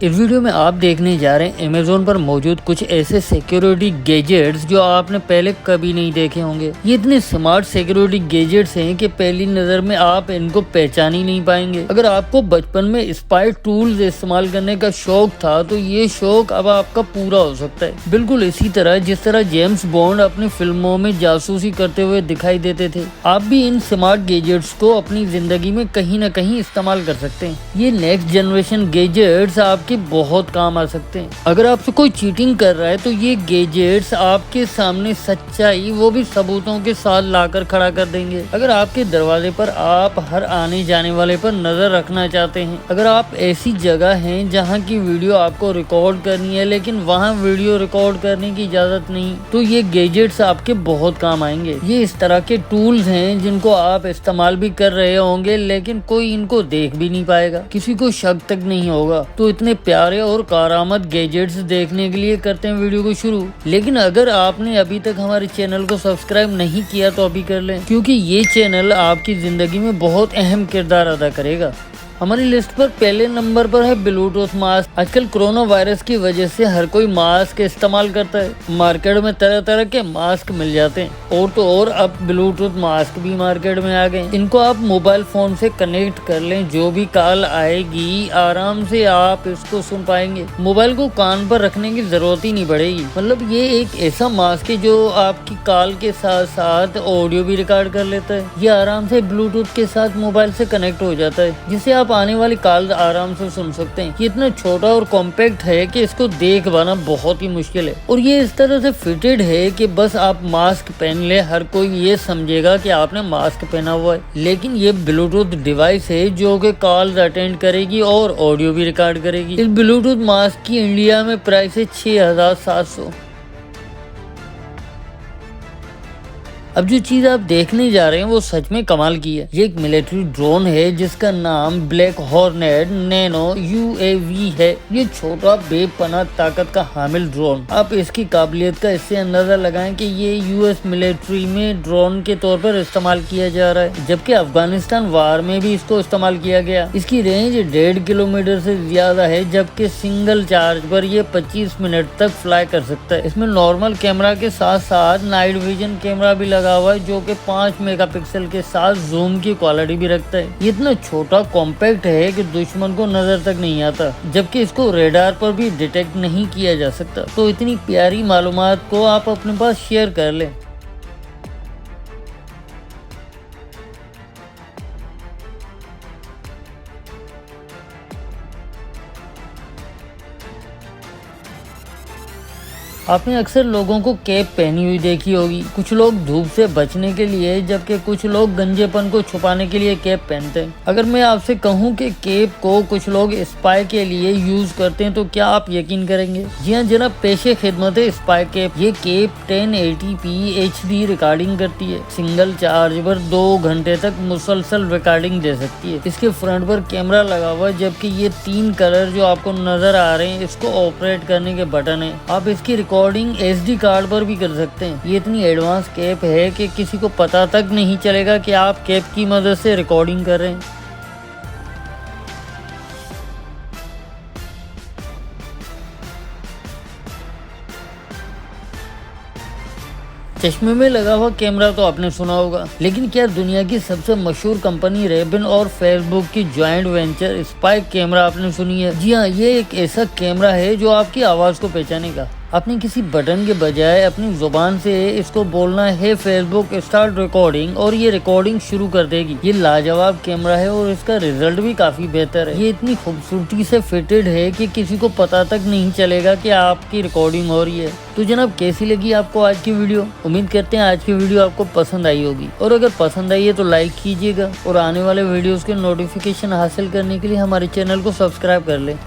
इस वीडियो में आप देखने जा रहे हैं अमेज़न पर मौजूद कुछ ऐसे सिक्योरिटी गैजेट्स जो आपने पहले कभी नहीं देखे होंगे। ये इतने स्मार्ट सिक्योरिटी गैजेट्स हैं कि पहली नजर में आप इनको पहचान ही नहीं पाएंगे। अगर आपको बचपन में स्पाई टूल्स इस्तेमाल करने का शौक था तो ये शौक अब आपका पूरा हो सकता है। बिल्कुल इसी तरह जिस तरह जेम्स बॉन्ड अपनी फिल्मों में जासूसी करते हुए दिखाई देते थे, आप भी इन स्मार्ट गैजेट्स को अपनी जिंदगी में कहीं न कहीं इस्तेमाल कर सकते हैं। ये नेक्स्ट जनरेशन गैजेट्स आपके बहुत काम आ सकते हैं। अगर आपसे कोई चीटिंग कर रहा है तो ये गैजेट्स आपके सामने सच्चाई वो भी सबूतों के साथ लाकर खड़ा कर देंगे। अगर आपके दरवाजे पर आप हर आने जाने वाले पर नजर रखना चाहते हैं, अगर आप ऐसी जगह हैं जहां की वीडियो आपको रिकॉर्ड करनी है लेकिन वहां वीडियो रिकॉर्ड करने की इजाजत नहीं, तो ये गैजेट्स आपके बहुत काम आएंगे। ये इस तरह के टूल्स हैं जिनको आप इस्तेमाल भी कर रहे होंगे लेकिन कोई इनको देख भी नहीं पाएगा, किसी को शक तक नहीं होगा। तो इतने प्यारे और कारामद गैजेट्स देखने के लिए करते हैं वीडियो को शुरू। लेकिन अगर आपने अभी तक हमारे चैनल को सब्सक्राइब नहीं किया तो अभी कर लें, क्योंकि ये चैनल आपकी जिंदगी में बहुत अहम किरदार अदा करेगा। हमारी लिस्ट पर पहले नंबर पर है ब्लूटूथ मास्क। आजकल कोरोना वायरस की वजह से हर कोई मास्क इस्तेमाल करता है। मार्केट में तरह तरह के मास्क मिल जाते हैं और तो और अब ब्लूटूथ मास्क भी मार्केट में आ गए। इनको आप मोबाइल फोन से कनेक्ट कर लें, जो भी कॉल आएगी आराम से आप इसको सुन पाएंगे। मोबाइल को कान पर रखने की जरूरत ही नहीं पड़ेगी। मतलब ये एक ऐसा मास्क है जो आपकी कॉल के साथ साथ ऑडियो भी रिकॉर्ड कर लेता है। ये आराम से ब्लूटूथ के साथ मोबाइल से कनेक्ट हो जाता है, जिससे आप आने वाली कॉल आराम से सुन सकते हैं। ये इतना छोटा और कॉम्पैक्ट है कि इसको देख पाना बहुत ही मुश्किल है और ये इस तरह से फिटेड है कि बस आप मास्क पहन ले, हर कोई ये समझेगा कि आपने मास्क पहना हुआ है। लेकिन ये ब्लूटूथ डिवाइस है जो कि कॉल्स अटेंड करेगी और ऑडियो भी रिकॉर्ड करेगी। इस ब्लूटूथ मास्क की इंडिया में प्राइस है 6700। अब जो चीज आप देखने जा रहे हैं वो सच में कमाल की है। ये एक मिलिट्री ड्रोन है जिसका नाम ब्लैक हॉर्नेट नैनो UAV है। ये छोटा बेपनाह ताकत का हामिल ड्रोन। आप इसकी काबिलियत का इससे अंदाजा लगाएं कि ये US मिलिट्री में ड्रोन के तौर पर इस्तेमाल किया जा रहा है, जबकि अफगानिस्तान वार में भी इसको इस्तेमाल किया गया। इसकी रेंज 1.5 किलोमीटर से ज्यादा है, जबकि सिंगल चार्ज पर ये 25 मिनट तक फ्लाई कर सकता है। इसमें नॉर्मल कैमरा के साथ साथ नाइट विजन कैमरा भी लगा हुआ है जो कि 5 मेगापिक्सल के साथ जूम की क्वालिटी भी रखता है। ये इतना छोटा कॉम्पैक्ट है कि दुश्मन को नजर तक नहीं आता, जबकि इसको रेडार पर भी डिटेक्ट नहीं किया जा सकता। तो इतनी प्यारी मालूमात को आप अपने पास शेयर कर लें। आपने अक्सर लोगों को कैप पहनी हुई देखी होगी। कुछ लोग धूप से बचने के लिए, जबकि कुछ लोग गंजेपन को छुपाने के लिए कैप पहनते हैं। अगर मैं आपसे कहूं कि कैप को कुछ लोग स्पाई के लिए यूज करते हैं तो क्या आप यकीन करेंगे? जी हाँ जनाब, पेशे खिदमत है स्पाई कैप। ये कैप 1080p HD रिकॉर्डिंग करती है। सिंगल चार्ज पर 2 घंटे तक मुसलसल रिकॉर्डिंग दे सकती है। इसके फ्रंट पर कैमरा लगा हुआ है, जबकि ये 3 कलर जो आपको नजर आ रहे हैं इसको ऑपरेट करने के बटन है। आप इसकी रिकॉर्डिंग SD कार्ड पर भी कर सकते हैं। ये इतनी एडवांस कैप है कि किसी को पता तक नहीं चलेगा कि आप कैप की मदद से रिकॉर्डिंग कर रहे हैं। चश्मे में लगा हुआ कैमरा तो आपने सुना होगा, लेकिन क्या दुनिया की सबसे मशहूर कंपनी रेबन और फेसबुक की ज्वाइंट वेंचर स्पाई कैमरा आपने सुनी है? जी हाँ, ये एक ऐसा कैमरा है जो आपकी आवाज को पहचानेगा। आपने किसी बटन के बजाय अपनी जुबान से इसको बोलना है फेसबुक स्टार्ट रिकॉर्डिंग और ये रिकॉर्डिंग शुरू कर देगी। ये लाजवाब कैमरा है और इसका रिजल्ट भी काफी बेहतर है। ये इतनी खूबसूरती से फिटेड है कि किसी को पता तक नहीं चलेगा कि आपकी रिकॉर्डिंग हो रही है। तो जनाब, कैसी लगी आपको आज की वीडियो? उम्मीद करते हैं आज की वीडियो आपको पसंद आई होगी, और अगर पसंद आई है तो लाइक कीजिएगा और आने वाले वीडियोस के नोटिफिकेशन हासिल करने के लिए हमारे चैनल को सब्सक्राइब कर लें।